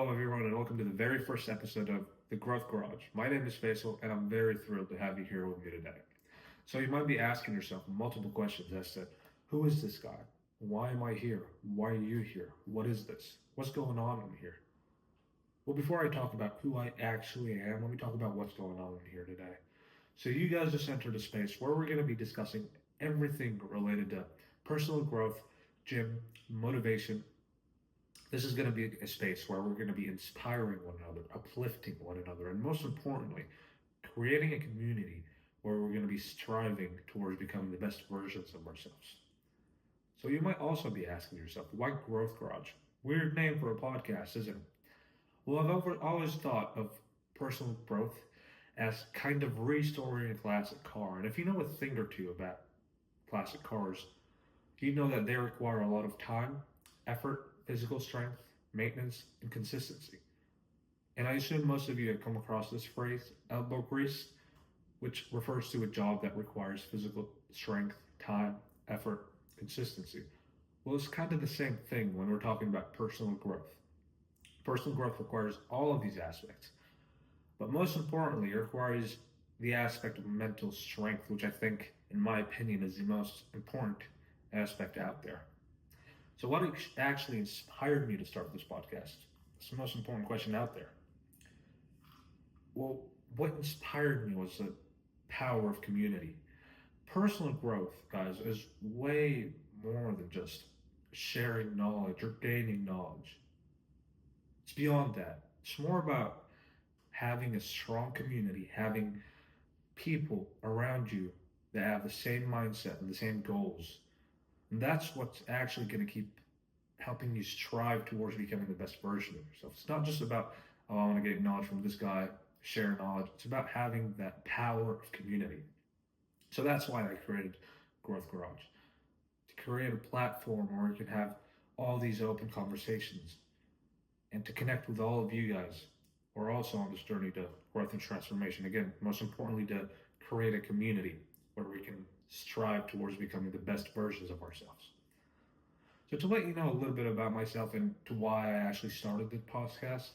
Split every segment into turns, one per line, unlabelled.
Hello, everyone, and welcome to the very first episode of The Growth Garage. My name is Faisal, and I'm very thrilled to have you here with me today. So, you might be asking yourself multiple questions as to who is this guy? Why am I here? Why are you here? What is this? What's going on in here? Well, before I talk about who I actually am, let me talk about what's going on in here today. So, you guys just entered a space where we're going to be discussing everything related to personal growth, gym, motivation. This is going to be a space where we're going to be inspiring one another, uplifting one another, and most importantly, creating a community where we're going to be striving towards becoming the best versions of ourselves. So you might also be asking yourself, why Growth Garage? Weird name for a podcast, isn't it? Well, always thought of personal growth as kind of restoring a classic car. And if you know a thing or two about classic cars, you know that they require a lot of time, effort, physical strength, maintenance, and consistency. And I assume most of you have come across this phrase, elbow grease, which refers to a job that requires physical strength, time, effort, consistency. Well, it's kind of the same thing when we're talking about personal growth. Personal growth requires all of these aspects, but most importantly, it requires the aspect of mental strength, which I think, in my opinion, is the most important aspect out there. So, what actually inspired me to start this podcast? It's the most important question out there. Well, what inspired me was the power of community. Personal growth, guys, is way more than just sharing knowledge or gaining knowledge. It's beyond that. It's more about having a strong community, having people around you that have the same mindset and the same goals. And that's what's actually going to keep helping you strive towards becoming the best version of yourself. It's not just about, oh, I want to get knowledge from this guy, share knowledge. It's about having that power of community. So that's why I created Growth Garage, to create a platform where you can have all these open conversations and to connect with all of you guys who are also on this journey to growth and transformation. Again, most importantly, to create a community where we can strive towards becoming the best versions of ourselves. So to let you know a little bit about myself and to why I actually started this podcast,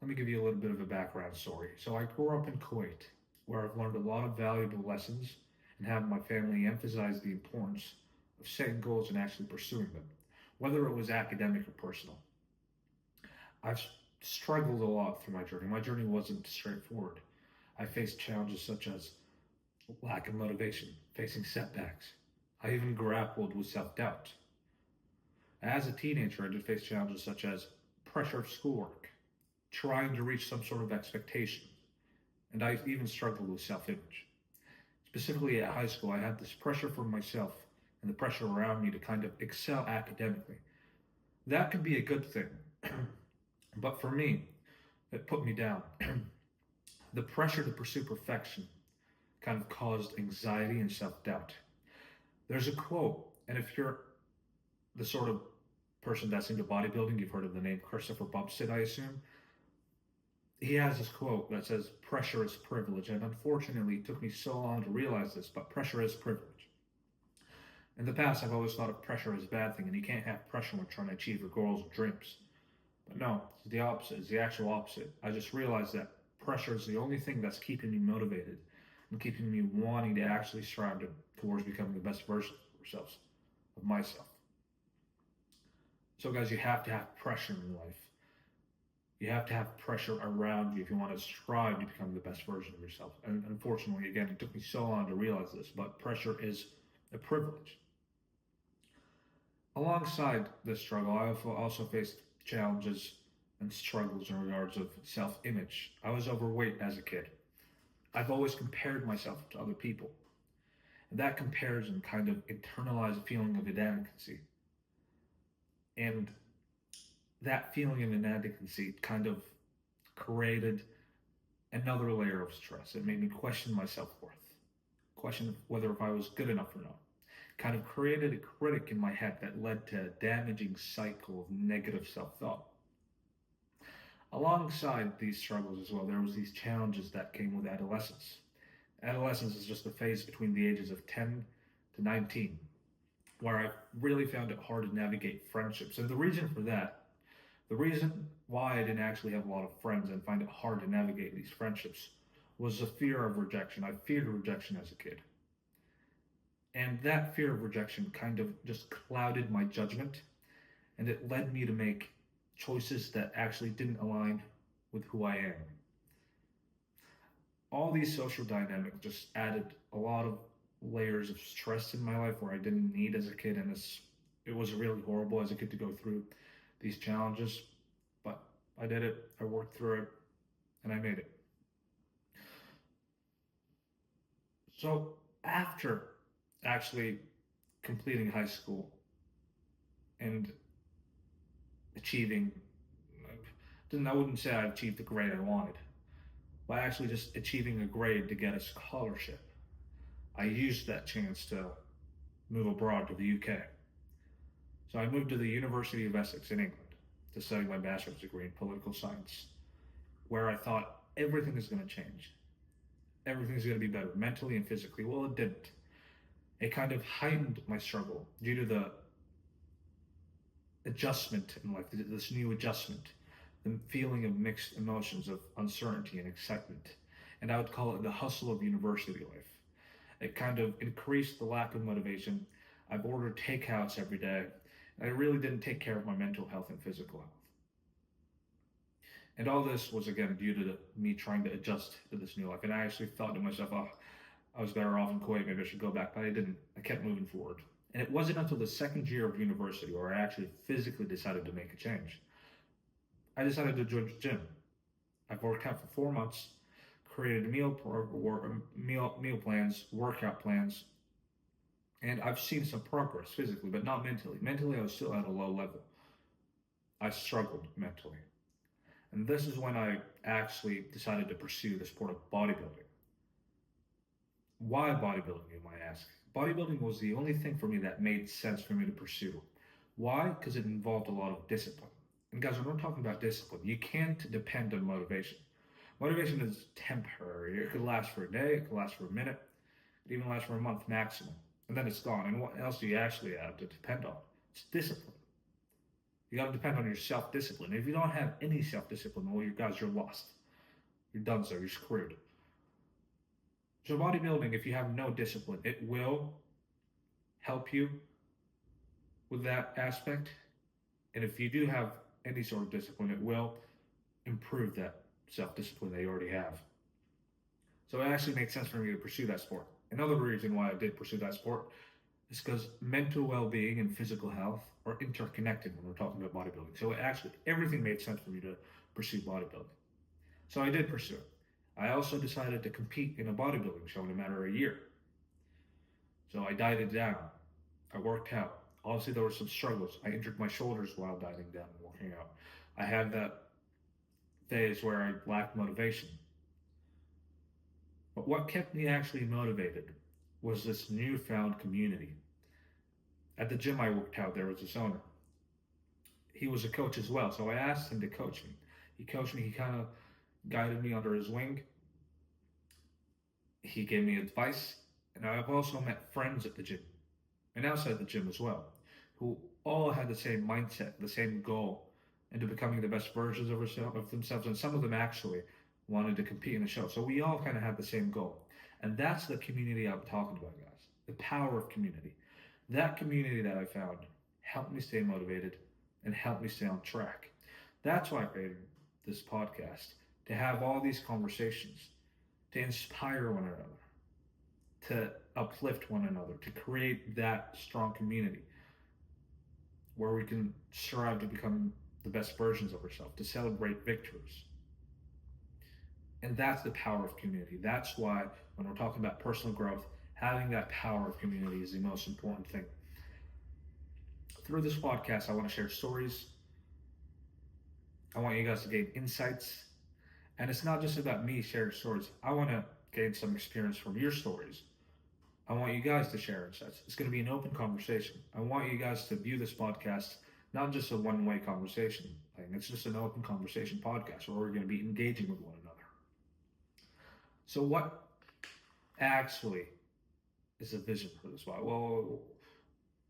let me give you a little bit of a background story. So I grew up in Kuwait, where I've learned a lot of valuable lessons and have my family emphasize the importance of setting goals and actually pursuing them, whether it was academic or personal. I've struggled a lot through my journey. My journey wasn't straightforward. I faced challenges such as lack of motivation, facing setbacks. I even grappled with self-doubt. As a teenager, I did face challenges such as pressure of schoolwork, trying to reach some sort of expectation, and I even struggled with self-image. Specifically at high school, I had this pressure from myself and the pressure around me to kind of excel academically. That could be a good thing, but for me, it put me down. The pressure to pursue perfection kind of caused anxiety and self-doubt. There's a quote, and if you're the sort of person that's into bodybuilding, you've heard of the name Christopher Bumstead, I assume. He has this quote that says, pressure is privilege. And unfortunately, it took me so long to realize this, but pressure is privilege. In the past, I've always thought of pressure as a bad thing, and you can't have pressure when trying to achieve your goals or dreams. But no, it's the opposite. It's the actual opposite. I just realized that pressure is the only thing that's keeping me motivated and keeping me wanting to actually strive towards becoming the best version of ourselves, of myself. So, guys, you have to have pressure in life. You have to have pressure around you if you want to strive to become the best version of yourself. And unfortunately, again, it took me so long to realize this, but pressure is a privilege. Alongside this struggle, I also faced challenges and struggles in regards of self-image. I was overweight as a kid. I've always compared myself to other people. And that comparison kind of internalized a feeling of inadequacy. And that feeling of inadequacy kind of created another layer of stress. It made me question my self-worth, question whether if I was good enough or not. Kind of created a critic in my head that led to a damaging cycle of negative self-thought. Alongside these struggles as well, there was these challenges that came with adolescence. Adolescence is just the phase between the ages of 10 to 19, where I really found it hard to navigate friendships. And the reason for that The reason why I didn't actually have a lot of friends and find it hard to navigate these friendships was the fear of rejection. I feared rejection as a kid. And that fear of rejection kind of just clouded my judgment, and it led me to make choices that actually didn't align with who I am. All these social dynamics just added a lot of layers of stress in my life where I didn't need as a kid, and it was really horrible as a kid to go through these challenges. But I did it, I worked through it, and I made it. So after actually completing high school and achieving, I wouldn't say I achieved the grade I wanted, by actually just achieving a grade to get a scholarship. I used that chance to move abroad to the UK. So I moved to the University of Essex in England to study my bachelor's degree in political science, where I thought everything is going to change. Everything's going to be better mentally and physically. Well, it didn't. It kind of heightened my struggle due to the adjustment in life, this new adjustment, the feeling of mixed emotions of uncertainty and excitement. And I would call it the hustle of university life. It kind of increased the lack of motivation. I've ordered takeouts every day. I really didn't take care of my mental health and physical health. And all this was again due to me trying to adjust to this new life. And I actually thought to myself, oh, I was better off in Kuwait. Maybe I should go back. But I didn't. I kept moving forward. And it wasn't until the second year of university where I actually physically decided to make a change. I decided to join the gym. I've worked out for 4 months, created meal plans, workout plans, and I've seen some progress physically, but not mentally. Mentally, I was still at a low level. I struggled mentally. And this is when I actually decided to pursue the sport of bodybuilding. Why bodybuilding, you might ask? Bodybuilding was the only thing for me that made sense for me to pursue. Why? Because it involved a lot of discipline. And guys, when we're talking about discipline, you can't depend on motivation. Motivation is temporary. It could last for a day, it could last for a minute, it even lasts for a month maximum. And then it's gone. And what else do you actually have to depend on? It's discipline. You got to depend on your self discipline. If you don't have any self discipline, well, you guys, you're lost. You're done, so you're screwed. So, bodybuilding, if you have no discipline, it will help you with that aspect. And if you do have any sort of discipline, it will improve that self discipline that you already have. So, it actually makes sense for me to pursue that sport. Another reason why I did pursue that sport is because mental well being and physical health are interconnected when we're talking about bodybuilding. So, everything made sense for me to pursue bodybuilding. So, I did pursue it. I also decided to compete in a bodybuilding show in a matter of a year. So I dieted down. I worked out. Obviously, there were some struggles. I injured my shoulders while dieting down and working out. I had that phase where I lacked motivation. But what kept me actually motivated was this newfound community. At the gym I worked out, there was this owner. He was a coach as well, so I asked him to coach me. He coached me, he kind of guided me under his wing. He gave me advice, and I've also met friends at the gym and outside the gym as well, who all had the same mindset, the same goal into becoming the best versions of themselves. And some of them actually wanted to compete in the show. So we all kind of had the same goal. And that's the community I'm talking about, guys. The power of community. That community that I found helped me stay motivated and helped me stay on track. That's why I created this podcast, to have all these conversations, to inspire one another, to uplift one another, to create that strong community where we can strive to become the best versions of ourselves, to celebrate victories. And that's the power of community. That's why when we're talking about personal growth, having that power of community is the most important thing. Through this podcast, I want to share stories. I want you guys to gain insights. And it's not just about me sharing stories. I want to gain some experience from your stories. I want you guys to share insights. It's going to be an open conversation. I want you guys to view this podcast not just a one-way conversation thing. It's just an open conversation podcast where we're going to be engaging with one another. So what actually is the vision for this? Well,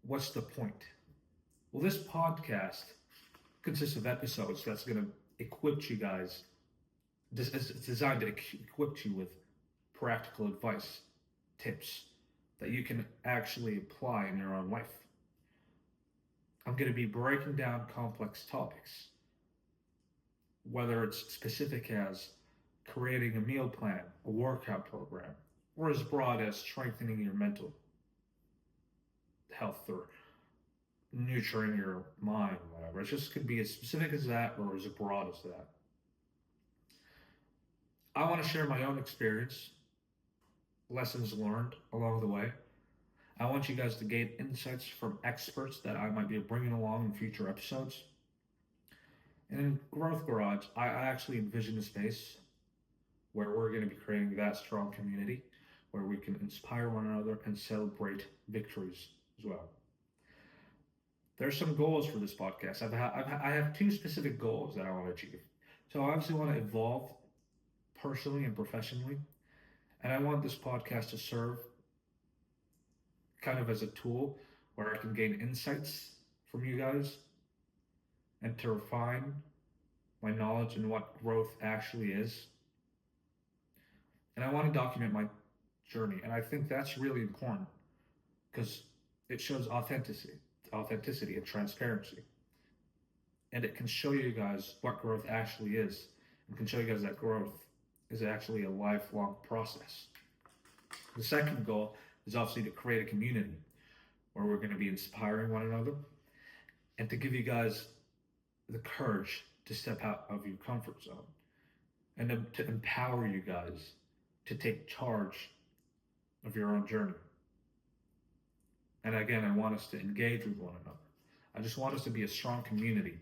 what's the point? Well, this podcast consists of episodes that's going to equip you guys. It's designed to equip you with practical advice, tips that you can actually apply in your own life. I'm going to be breaking down complex topics, whether it's specific as creating a meal plan, a workout program, or as broad as strengthening your mental health or nurturing your mind, whatever. It just could be as specific as that or as broad as that. I want to share my own experience, lessons learned along the way. I want you guys to gain insights from experts that I might be bringing along in future episodes. And in Growth Garage, I actually envision a space where we're going to be creating that strong community where we can inspire one another and celebrate victories as well. There's some goals for this podcast. I have two specific goals that I want to achieve. So I obviously want to evolve personally and professionally. And I want this podcast to serve kind of as a tool where I can gain insights from you guys and to refine my knowledge and what growth actually is. And I want to document my journey. And I think that's really important because it shows authenticity and transparency. And it can show you guys what growth actually is and can show you guys that growth is actually a lifelong process. The second goal is obviously to create a community where we're going to be inspiring one another and to give you guys the courage to step out of your comfort zone and to empower you guys to take charge of your own journey. And again, I want us to engage with one another. I just want us to be a strong community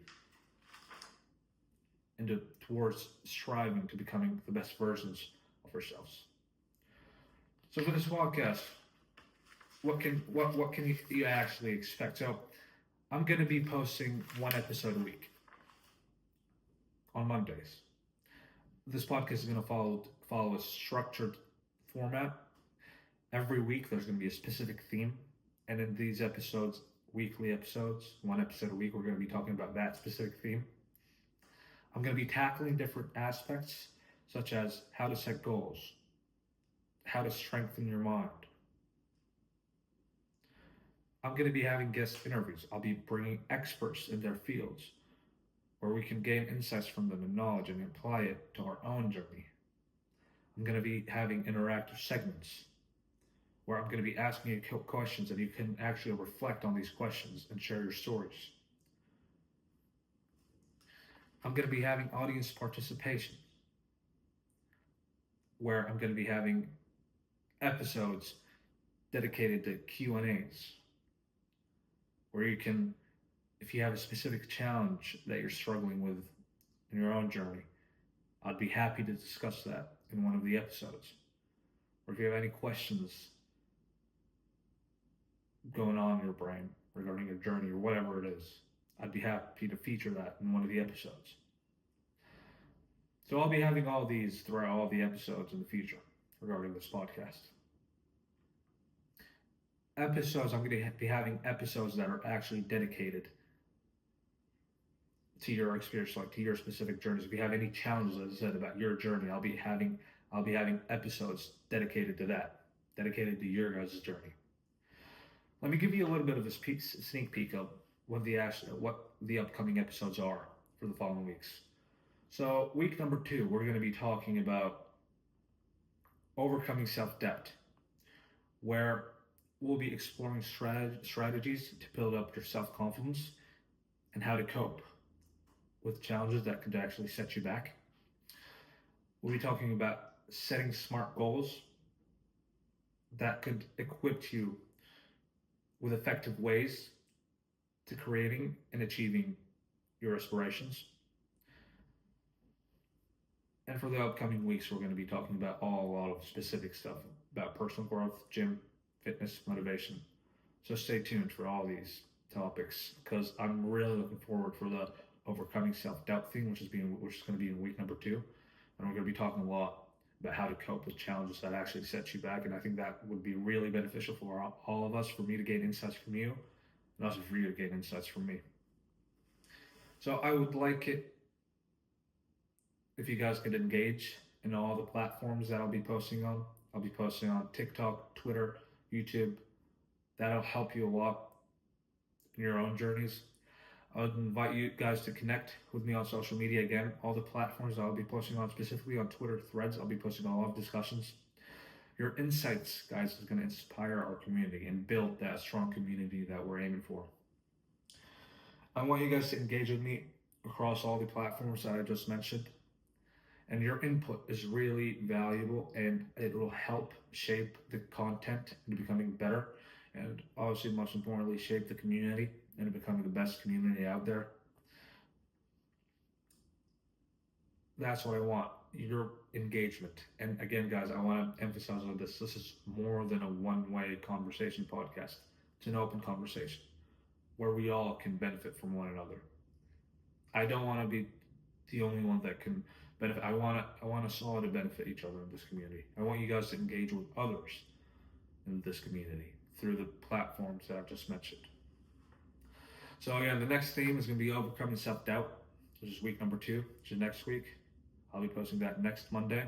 and towards striving to becoming the best versions of ourselves. So for this podcast, what can you actually expect? So I'm going to be posting one episode a week on Mondays. This podcast is going to follow a structured format. Every week there's going to be a specific theme, and in these episodes, weekly episodes, one episode a week, we're going to be talking about that specific theme. I'm going to be tackling different aspects such as how to set goals, how to strengthen your mind. I'm going to be having guest interviews. I'll be bringing experts in their fields where we can gain insights from them and knowledge and apply it to our own journey. I'm going to be having interactive segments where I'm going to be asking you questions and you can actually reflect on these questions and share your stories. I'm going to be having audience participation where I'm going to be having episodes dedicated to Q&As where you can, if you have a specific challenge that you're struggling with in your own journey, I'd be happy to discuss that in one of the episodes. Or if you have any questions going on in your brain regarding your journey or whatever it is, I'd be happy to feature that in one of the episodes. So I'll be having all these throughout all the episodes in the future regarding this podcast. I'm going to be having episodes that are actually dedicated to your experience, like to your specific journeys. If you have any challenges, as I said, about your journey, I'll be having episodes dedicated to that, dedicated to your guys' journey. Let me give you a little bit of a sneak peek of what the upcoming episodes are for the following weeks. So week number 2, we're going to be talking about overcoming self-doubt, where we'll be exploring strategies to build up your self-confidence and how to cope with challenges that could actually set you back. We'll be talking about setting smart goals that could equip you with effective ways to creating and achieving your aspirations. And for the upcoming weeks, we're going to be talking about a lot of specific stuff about personal growth, gym, fitness, motivation. So stay tuned for all these topics because I'm really looking forward for the overcoming self-doubt thing, which is going to be in week number 2. And we're going to be talking a lot about how to cope with challenges that actually set you back. And I think that would be really beneficial for all of us, for me to gain insights from you, and also for you to gain insights from me. So I would like it if you guys could engage in all the platforms that I'll be posting on. I'll be posting on TikTok, Twitter, YouTube. That'll help you a lot in your own journeys. I would invite you guys to connect with me on social media again. All the platforms I'll be posting on, specifically on Twitter threads, I'll be posting a lot of discussions. Your insights, guys, is going to inspire our community and build that strong community that we're aiming for. I want you guys to engage with me across all the platforms that I just mentioned. And your input is really valuable and it will help shape the content into becoming better. And obviously, most importantly, shape the community into becoming the best community out there. That's what I want, your engagement. And again, guys, I want to emphasize on this. This is more than a one-way conversation podcast. It's an open conversation where we all can benefit from one another. I don't want to be the only one that can benefit. I want us all to benefit each other in this community. I want you guys to engage with others in this community through the platforms that I've just mentioned. So again, the next theme is going to be overcoming self-doubt, which is week number 2, which is next week. I'll be posting that next Monday.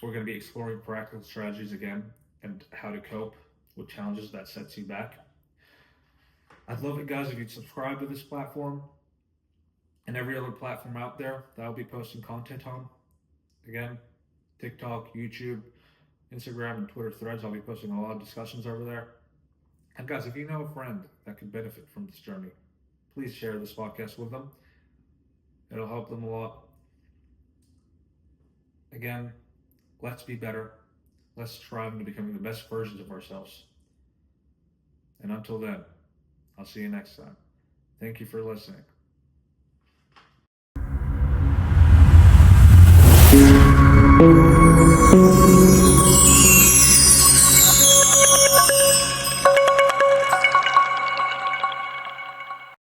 We're going to be exploring practical strategies again and how to cope with challenges that sets you back. I'd love it, guys, if you'd subscribe to this platform and every other platform out there that I'll be posting content on. Again, TikTok, YouTube, Instagram, and Twitter threads. I'll be posting a lot of discussions over there. And guys, if you know a friend that could benefit from this journey, please share this podcast with them. It'll help them a lot. Again, let's be better. Let's strive into becoming the best versions of ourselves. And until then, I'll see you next time. Thank you for listening.